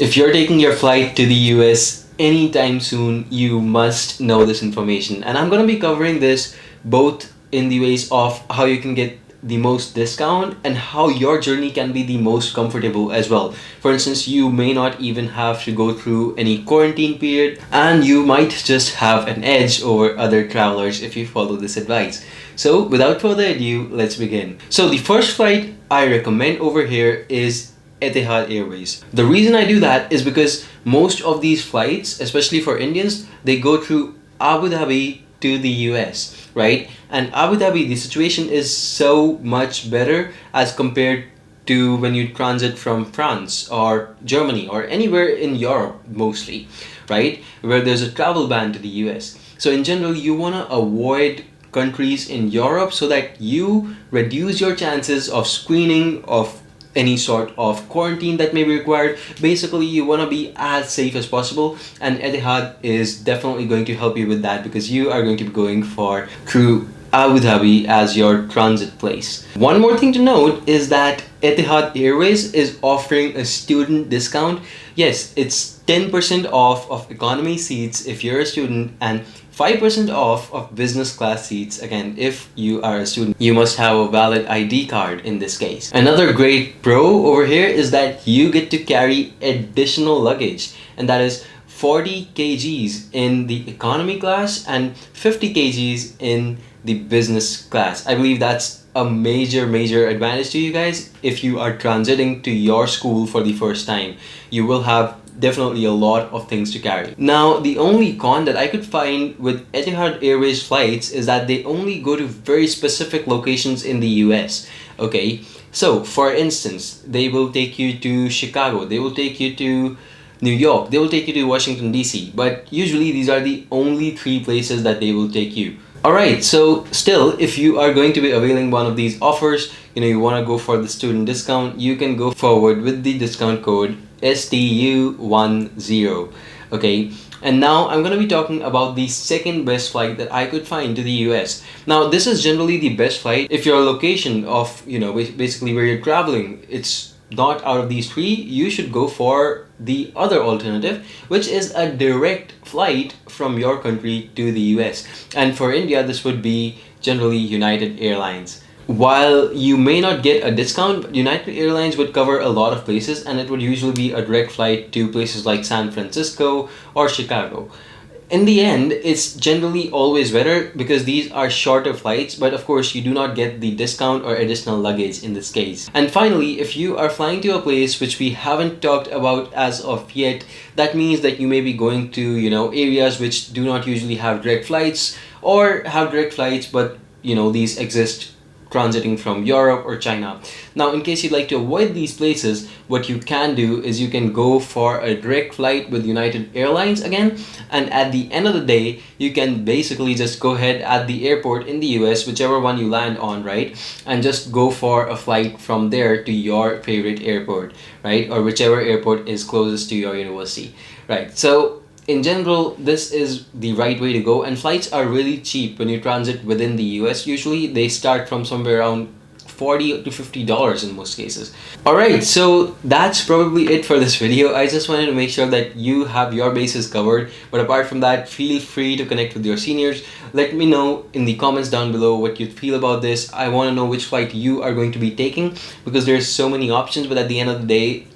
If you're taking your flight to the US anytime soon, you must know this information. And I'm going to be covering this both in the ways of how you can get the most discount and how your journey can be the most comfortable as well. For instance, you may not even have to go through any quarantine period, and you might just have an edge over other travelers if you follow this advice. So without further ado, let's begin. So the first flight I recommend over here is Etihad Airways. The reason I do that is because most of these flights, especially for Indians, they go through Abu Dhabi to the US, right? And Abu Dhabi, the situation is so much better as compared to when you transit from France or Germany or anywhere in Europe mostly, right? Where there's a travel ban to the US. So in general, you want to avoid countries in Europe so that you reduce your chances of screening, of any sort of quarantine that may be required. Basically, you want to be as safe as possible, and Etihad is definitely going to help you with that because you are going to be going for through Abu Dhabi as your transit place. One more thing to note is that Etihad Airways is offering a student discount. Yes, it's 10% off of economy seats if you're a student, and 5% off of business class seats. Again, if you are a student, you must have a valid ID card in this case. Another great pro over here is that you get to carry additional luggage, and that is 40 kgs in the economy class and 50 kgs in the business class. I believe that's a major advantage to you guys if you are transiting to your school for the first time. You will have definitely a lot of things to carry. Now, the only con that I could find with Etihad Airways flights is that they only go to very specific locations in the US. Okay, so for instance, they will take you to Chicago, they will take you to New York, they will take you to Washington DC, but usually these are the only 3 places that they will take you. Alright, so still, if you are going to be availing one of these offers, you want to go for the student discount, you can go forward with the discount code STU10. Okay, and now I'm going to be talking about the second best flight that I could find to the US. Now, this is generally the best flight if your location of, basically where you're traveling, it's not out of these 3, you should go for the other alternative, which is a direct flight from your country to the US. And for India, this would be generally United Airlines. While you may not get a discount, United Airlines would cover a lot of places, and it would usually be a direct flight to places like San Francisco or Chicago. In the end, it's generally always better because these are shorter flights, but of course you do not get the discount or additional luggage in this case. And finally, if you are flying to a place which we haven't talked about as of yet, that means that you may be going to, areas which do not usually have direct flights, or have direct flights but, these exist transiting from Europe or China. Now, in case you'd like to avoid these places, what you can do is you can go for a direct flight with United Airlines again, and at the end of the day, you can basically just go ahead at the airport in the US, whichever one you land on, right? And just go for a flight from there to your favorite airport, right? Or whichever airport is closest to your university, right? So in general, this is the right way to go, and flights are really cheap when you transit within the US. Usually they start from somewhere around $40 to $50 in most cases. Alright, so that's probably it for this video. I just wanted to make sure that you have your bases covered, but apart from that, feel free to connect with your seniors. Let me know in the comments down below what you feel about this. I want to know which flight you are going to be taking, because there's so many options, but at the end of the day,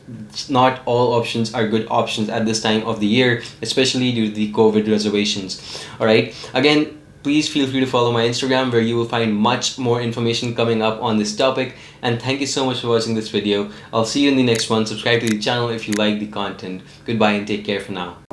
not all options are good options at this time of the year, especially due to the COVID reservations. Alright, again, please feel free to follow my Instagram, where you will find much more information coming up on this topic. And thank you so much for watching this video. I'll see you in the next one. Subscribe to the channel if you like the content. Goodbye and take care for now.